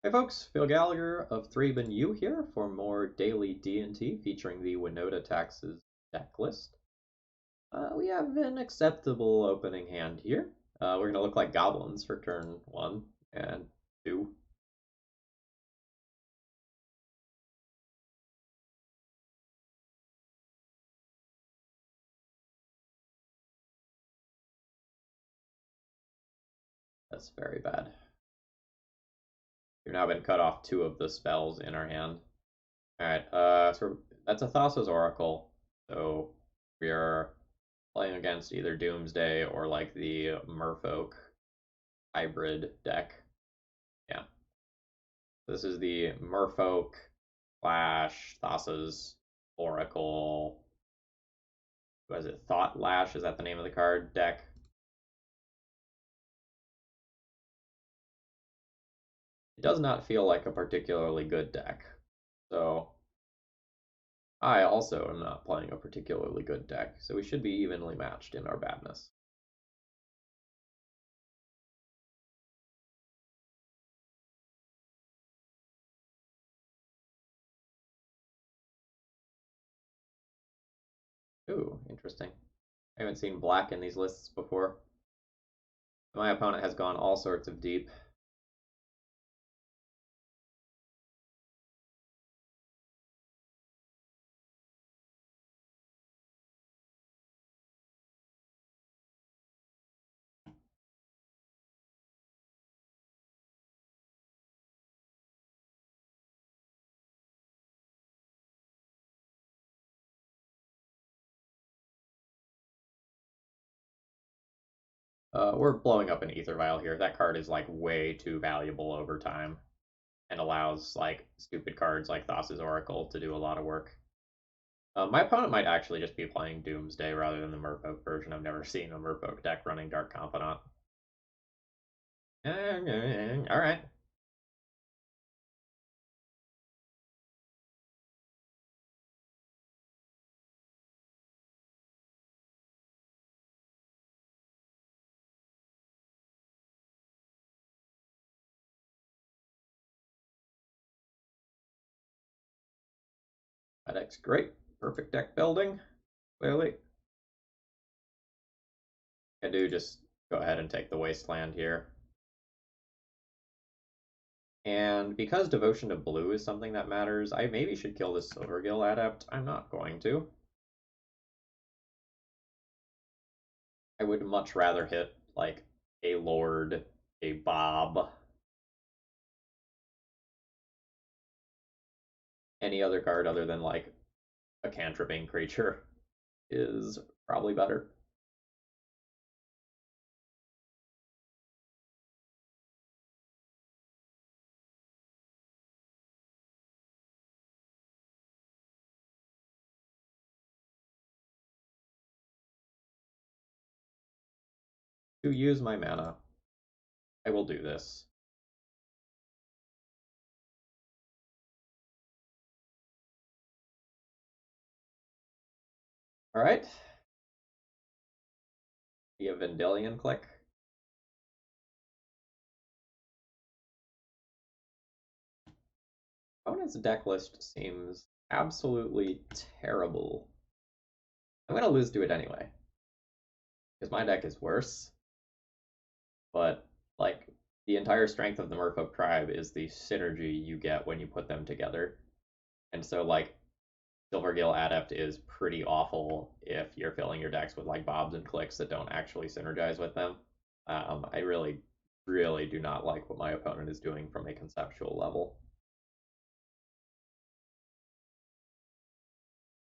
Hey folks, Phil Gallagher of ThrabenU here for more daily D&T featuring the Winota taxes deck list. We have an acceptable opening hand here. We're going to look like goblins for turn 1 and 2. That's very bad. We've now been cut off 2 of the spells in our hand. Alright, so that's a Thassa's Oracle, so we are playing against either Doomsday or like the Merfolk hybrid deck. Yeah. This is the Merfolk / Thassa's Oracle. What is it? Thought Lash? Is that the name of the card deck? It does not feel like a particularly good deck. So I also am not playing a particularly good deck. So we should be evenly matched in our badness. Ooh, interesting. I haven't seen black in these lists before. My opponent has gone all sorts of deep. We're blowing up an Ether Vial here. That card is like way too valuable over time and allows like stupid cards like Thassa's Oracle to do a lot of work. My opponent might actually just be playing Doomsday rather than the Merfolk version. I've never seen a Merfolk deck running Dark Confidant. Alright. That deck's great. Perfect deck building, clearly. I do just go ahead and take the Wasteland here. And because Devotion to Blue is something that matters, I maybe should kill this Silvergill Adept. I'm not going to. I would much rather hit, like, a Lord, a Bob. Any other card other than, like, a cantripping creature is probably better. To use my mana, I will do this. Alright. The Vendilion click. Opponent's deck list seems absolutely terrible. I'm gonna lose to it anyway. Because my deck is worse. But, like, the entire strength of the Merfolk tribe is the synergy you get when you put them together. And so, like, Silvergill Adept is pretty awful if you're filling your decks with, like, Bobs and Clicks that don't actually synergize with them. I really, really do not like what my opponent is doing from a conceptual level.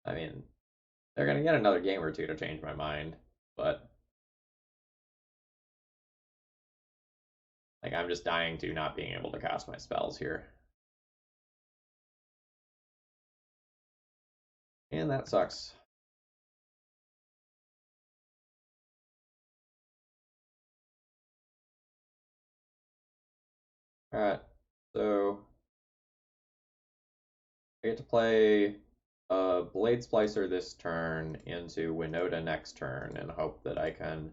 I mean, they're going to get another game or two to change my mind, but like I'm just dying to not being able to cast my spells here. And that sucks. Alright, so I get to play Blade Splicer this turn into Winota next turn and hope that I can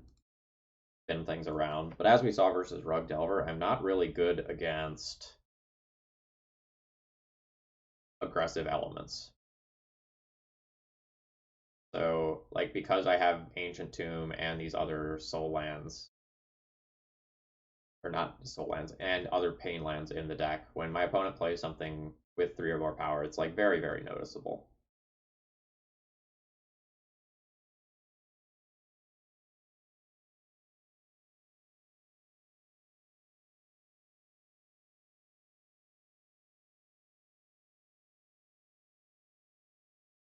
spin things around. But as we saw versus Rug Delver, I'm not really good against aggressive elements. So, like, because I have Ancient Tomb and these other soul lands, or not soul lands, and other pain lands in the deck, when my opponent plays something with 3 or more power, it's like very, very noticeable.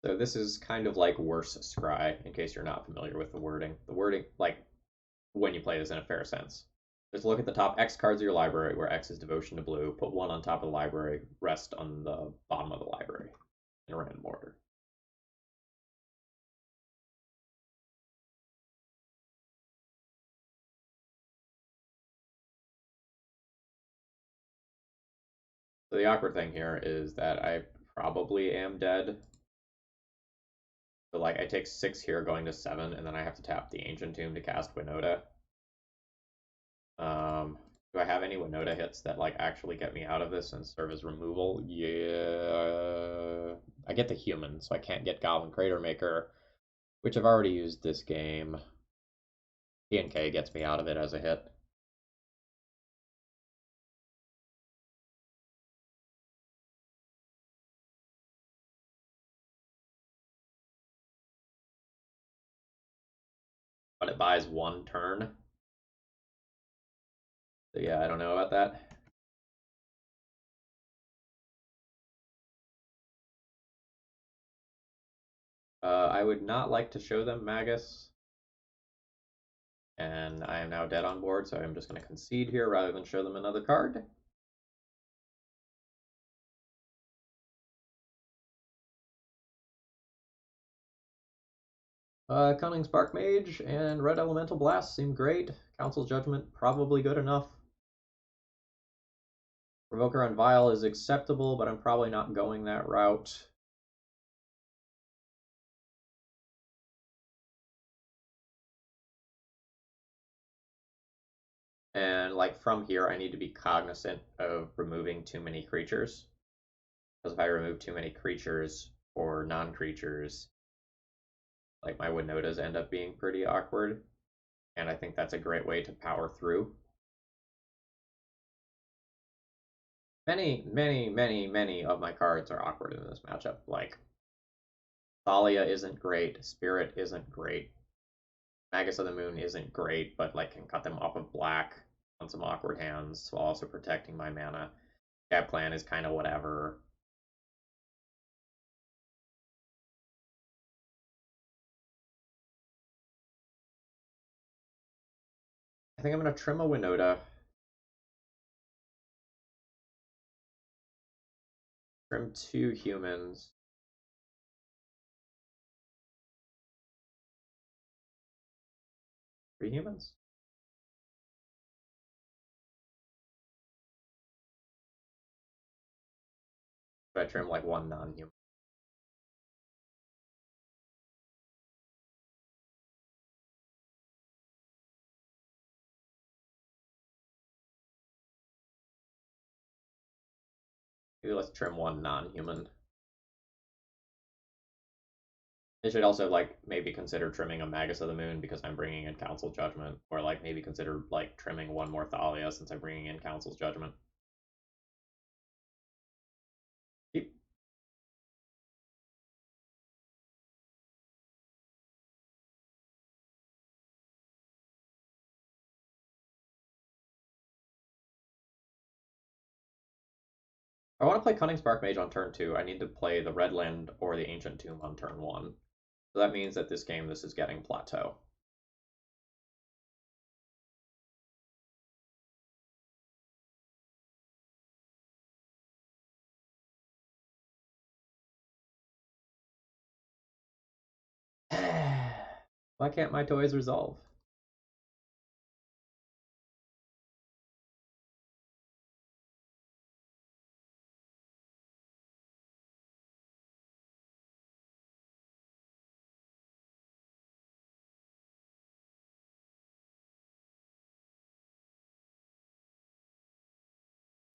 So this is kind of like worse scry, in case you're not familiar with the wording. The wording, like, when you play this in a fair sense. Just look at the top X cards of your library, where X is devotion to blue. Put 1 on top of the library, rest on the bottom of the library in a random order. So the awkward thing here is that I probably am dead. So like I take 6 here going to 7, and then I have to tap the Ancient Tomb to cast Winota. Do I have any Winota hits that like actually get me out of this and serve as removal? Yeah. I get the human, so I can't get Goblin Crater Maker, which I've already used this game. P&K gets me out of it as a hit. But it buys 1 turn. So yeah, I don't know about that. I would not like to show them Magus. And I am now dead on board, so I'm just going to concede here rather than show them another card. Cunning Spark Mage and Red Elemental Blast seem great. Council's Judgment probably good enough. Provoker on Vile is acceptable, but I'm probably not going that route. And like from here, I need to be cognizant of removing too many creatures. Because if I remove too many creatures or non-creatures, like my Winotas end up being pretty awkward. And I think that's a great way to power through. Many of my cards are awkward in this matchup. Like, Thalia isn't great, Spirit isn't great, Magus of the Moon isn't great, but like can cut them off of black on some awkward hands while also protecting my mana. Scab Clan is kind of whatever. I think I'm going to trim a Winota. Trim 2 humans. 3 humans? Should I trim like 1 non-human? Maybe let's trim 1 non-human. They should also like maybe consider trimming a Magus of the Moon because I'm bringing in Council Judgment, or like maybe consider like trimming 1 more Thalia since I'm bringing in Council's Judgment. Keep. I want to play Cunning Spark Mage on turn 2. I need to play the Red Land or the Ancient Tomb on turn 1. So that means that this game, this is getting Plateau. Why can't my toys resolve?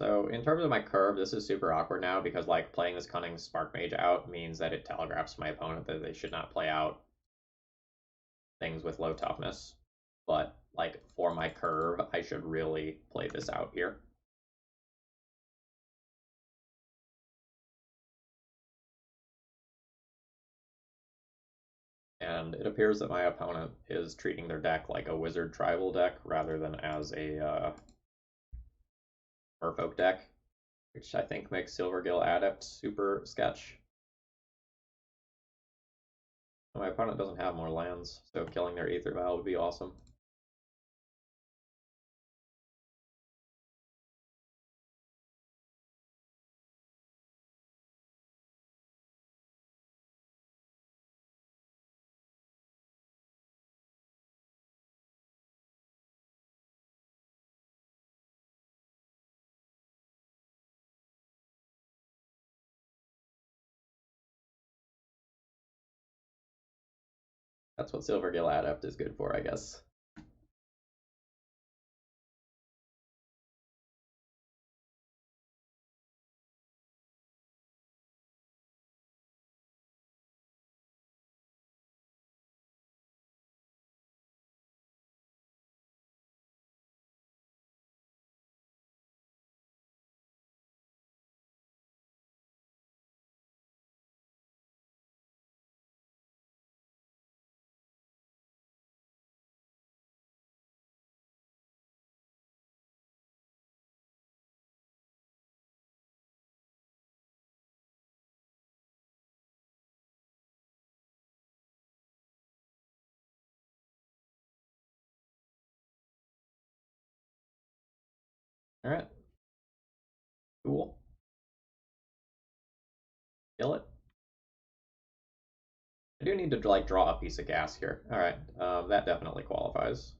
So in terms of my curve, this is super awkward now because like playing this Cunning Spark Mage out means that it telegraphs to my opponent that they should not play out things with low toughness. But like for my curve, I should really play this out here. And it appears that my opponent is treating their deck like a wizard tribal deck rather than as a merfolk deck, which I think makes Silvergill Adept super sketch. My opponent doesn't have more lands, so killing their Aether Vial would be awesome. That's what Silvergill Adept is good for, I guess. All right, cool. Kill it. I do need to like draw a piece of gas here. All right, that definitely qualifies.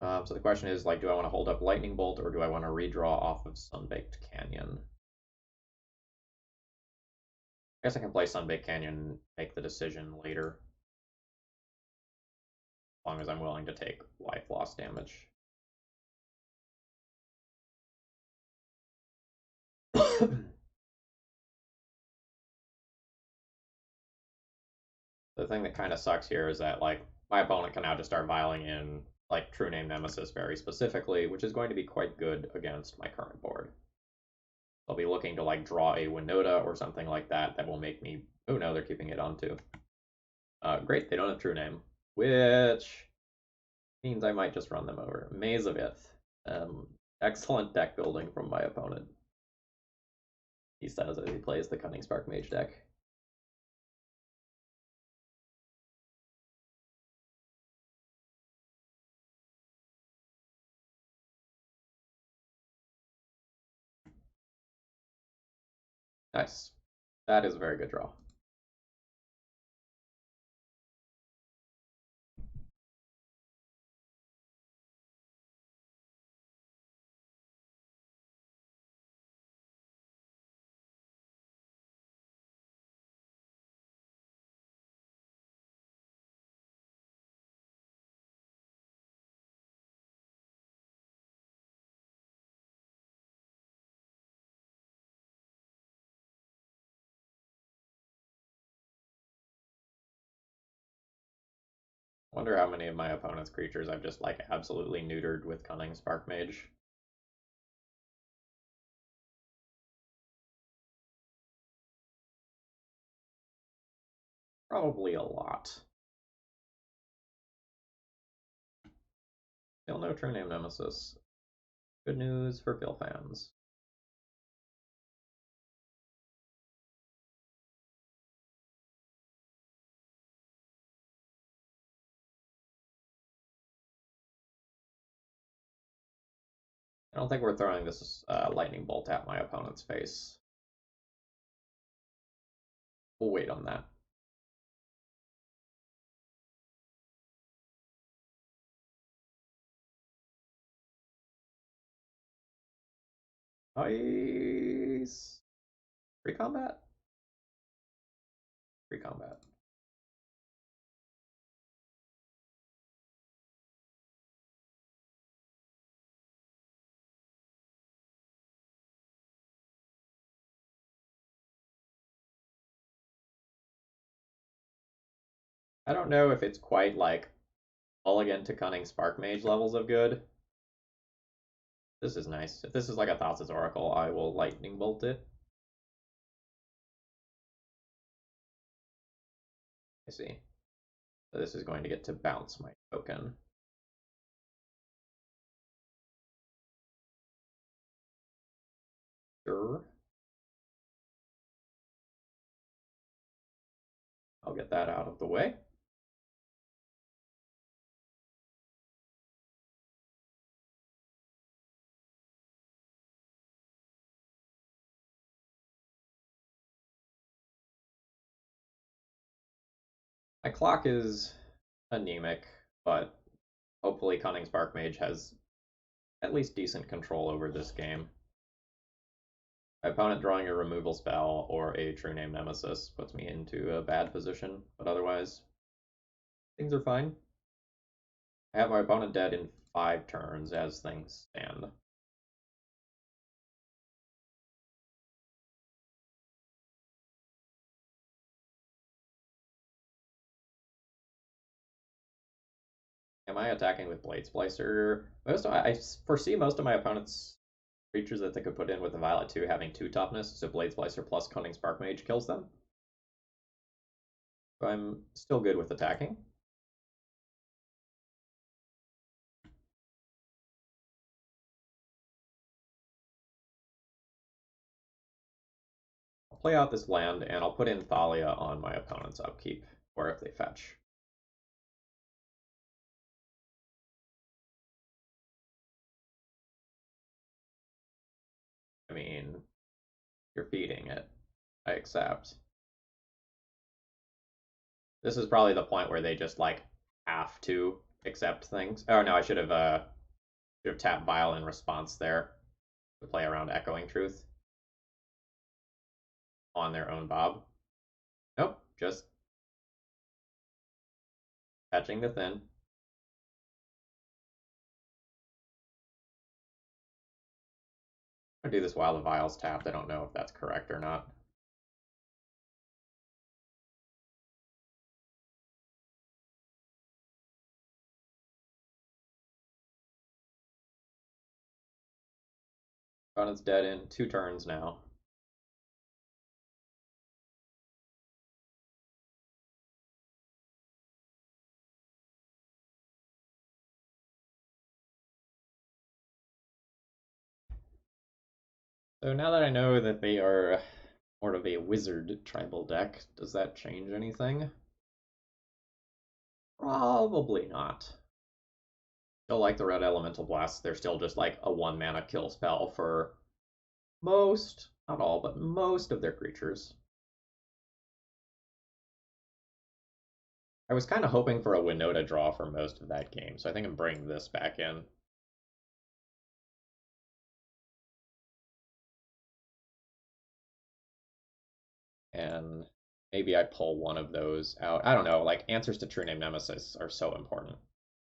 So the question is like, do I want to hold up Lightning Bolt or do I want to redraw off of Sunbaked Canyon? I guess I can play Sunbaked Canyon and make the decision later, as long as I'm willing to take life loss damage. The thing that kind of sucks here is that like my opponent can now just start vialing in like True Name Nemesis very specifically, which is going to be quite good against my current board. I'll be looking to like draw a Winota or something like that that will make me. Oh no, they're keeping it on too. Great, they don't have True Name, which means I might just run them over. Maze of Ith. Excellent deck building from my opponent. He says as he plays the Cunning Spark Mage deck. Nice. That is a very good draw. Wonder how many of my opponent's creatures I've just like absolutely neutered with Cunning Spark Mage. Probably a lot. Still no True Name Nemesis. Good news for Phil fans. I don't think we're throwing this lightning bolt at my opponent's face. We'll wait on that. Nice. Free combat? Free combat. I don't know if it's quite like Mulligan to Cunning Spark Mage levels of good. This is nice. If this is like a Thassa's Oracle, I will Lightning Bolt it. I see. So this is going to get to bounce my token. Sure. I'll get that out of the way. My clock is anemic, but hopefully Cunning Spark Mage has at least decent control over this game. My opponent drawing a removal spell or a True Name Nemesis puts me into a bad position, but otherwise, things are fine. I have my opponent dead in 5 turns as things stand. Am I attacking with Blade Splicer? I foresee most of my opponent's creatures that they could put in with the Violet 2 having 2 toughness, so Blade Splicer plus Cunning Spark Mage kills them. So I'm still good with attacking. I'll play out this land, and I'll put in Thalia on my opponent's upkeep, or if they fetch. I mean, you're feeding it. I accept. This is probably the point where they just like have to accept things. Oh no, I should have tapped Vile in response there to play around Echoing Truth on their own Bob. Nope, just catching the thin. I'm gonna do this while the Vile's tapped. I don't know if that's correct or not. Opponent's dead in 2 turns now. So now that I know that they are more of a wizard tribal deck, does that change anything? Probably not. Still like the red elemental blast. They're still just like a 1 mana kill spell for most, not all, but most of their creatures. I was kind of hoping for a Winota draw for most of that game, so I think I'm bringing this back in. And maybe I pull one of those out. I don't know, like answers to True Name Nemesis are so important.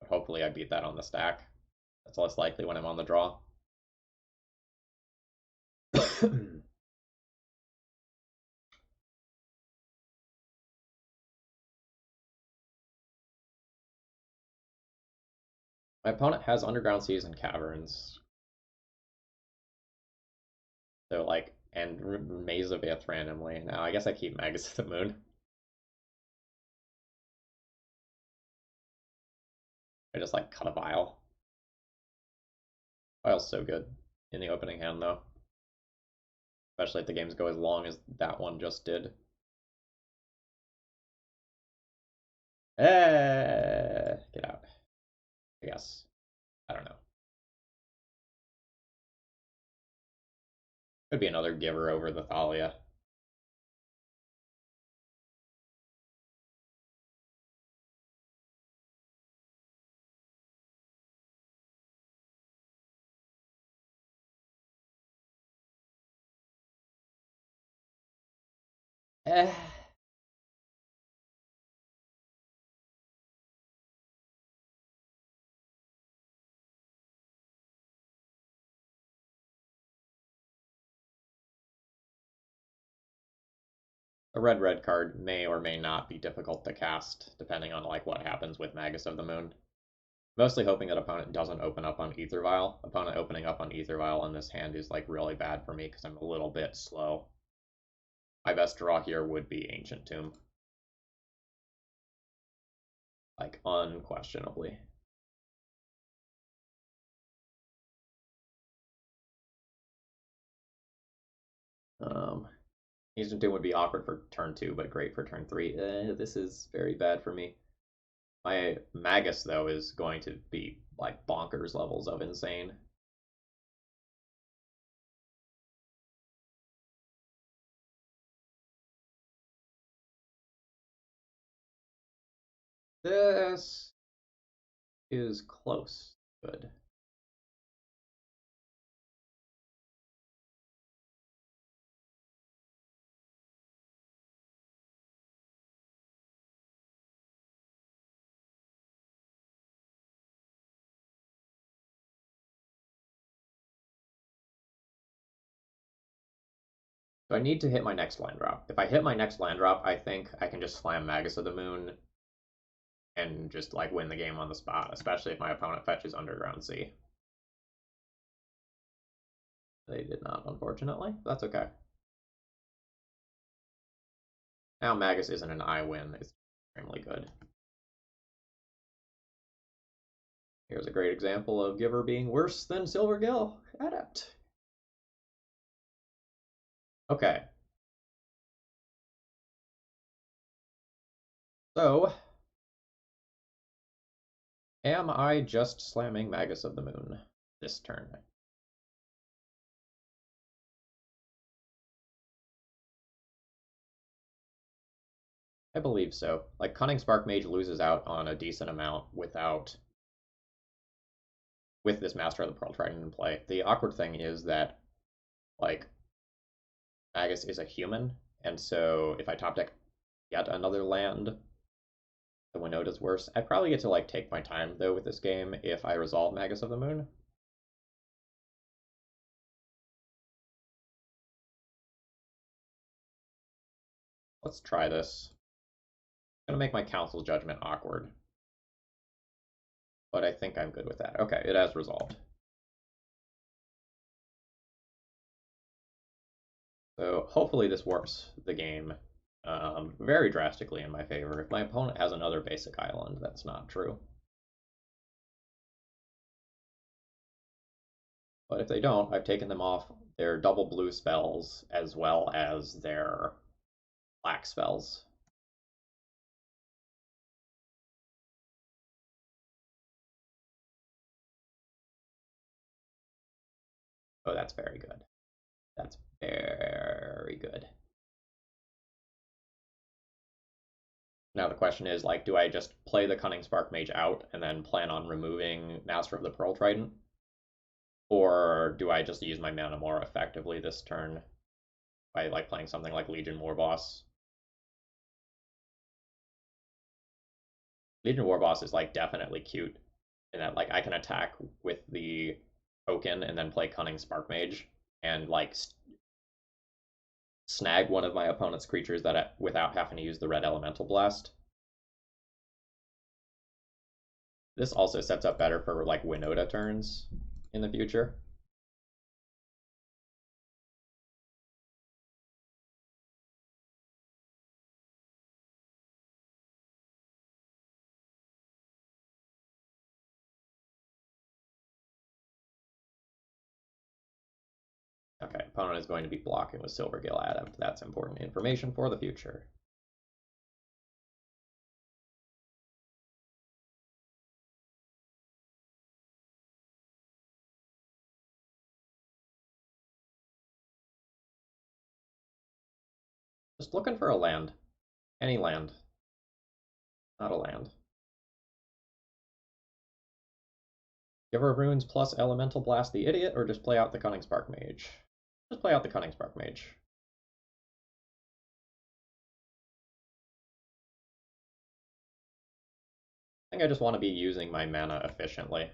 But hopefully I beat that on the stack. That's less likely when I'm on the draw. My opponent has Underground Seas and Caverns. So like, and Maze of Ith randomly. Now I guess I keep Magus of the Moon. I just like cut a Vial. Vial's so good in the opening hand though. Especially if the games go as long as that one just did. Get out. I guess. I don't know. Could be another giver over the Thalia. Eh. The red card may or may not be difficult to cast, depending on like what happens with Magus of the Moon. Mostly hoping that opponent doesn't open up on Ether Vial. Opponent opening up on Ether Vial in this hand is like really bad for me because I'm a little bit slow. My best draw here would be Ancient Tomb. Like, unquestionably. Ancient Tomb would be awkward for turn 2, but great for turn 3. This is very bad for me. My Magus, though, is going to be like bonkers levels of insane. This is close. Good. So I need to hit my next land drop. If I hit my next land drop, I think I can just slam Magus of the Moon and just like win the game on the spot, especially if my opponent fetches Underground Sea. They did not, unfortunately. That's okay. Now Magus isn't an I win. It's extremely good. Here's a great example of Giver being worse than Silvergill. Adept. Okay. So, am I just slamming Magus of the Moon this turn? I believe so. Like, Cunning Spark Mage loses out on a decent amount with this Master of the Pearl Trident in play. The awkward thing is that, like, Magus is a human, and so if I top deck yet another land, the Winota's worse. I probably get to, like, take my time, though, with this game if I resolve Magus of the Moon. Let's try this. I'm gonna make my Council Judgment awkward. But I think I'm good with that. Okay, it has resolved. So hopefully this warps the game very drastically in my favor. If my opponent has another basic island, that's not true. But if they don't, I've taken them off their double blue spells as well as their black spells. Oh, that's very good. That's very good. Now the question is, like, do I just play the Cunning Spark Mage out and then plan on removing Master of the Pearl Trident? Or do I just use my mana more effectively this turn by like playing something like Legion Warboss? Legion Warboss is like definitely cute in that like I can attack with the token and then play Cunning Spark Mage and like snag one of my opponent's creatures that without having to use the red Elemental Blast. This also sets up better for like Winota turns in the future. Okay, opponent is going to be blocking with Silvergill Adept. That's important information for the future. Just looking for a land. Any land. Not a land. Giver of Runes plus Elemental Blast the Idiot, or just play out the Cunning Spark Mage? Just play out the Cunning Spark Mage. I think I just want to be using my mana efficiently.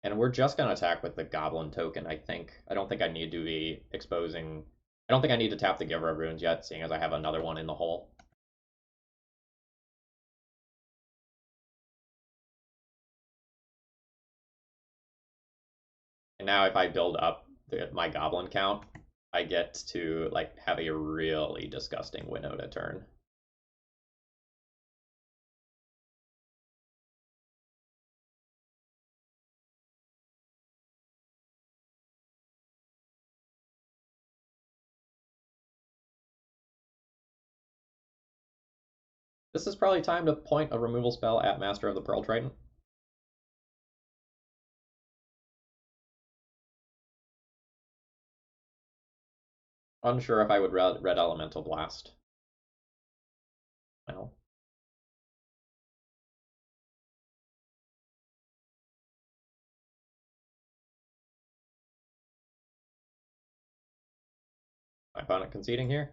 And we're just gonna attack with the Goblin token, I think. I don't think I need to be exposing... I don't think I need to tap the Giver of Runes yet, seeing as I have another one in the hole. And now if I build up my Goblin count, I get to like have a really disgusting Winota turn. This is probably time to point a removal spell at Master of the Pearl Triton. Unsure if I would red Elemental Blast. Well, my opponent conceding here.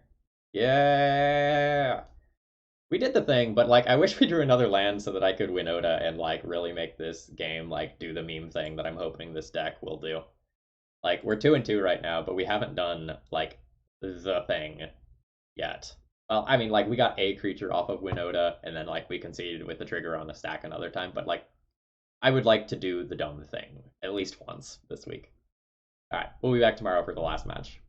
Yeah, we did the thing, but like I wish we drew another land so that I could Winota and like really make this game like do the meme thing that I'm hoping this deck will do. Like we're 2-2 right now, but we haven't done like the thing yet. Well, I mean, like we got a creature off of Winota, and then like we conceded with the trigger on the stack another time. But like, I would like to do the dumb thing at least once this week. All right, we'll be back tomorrow for the last match.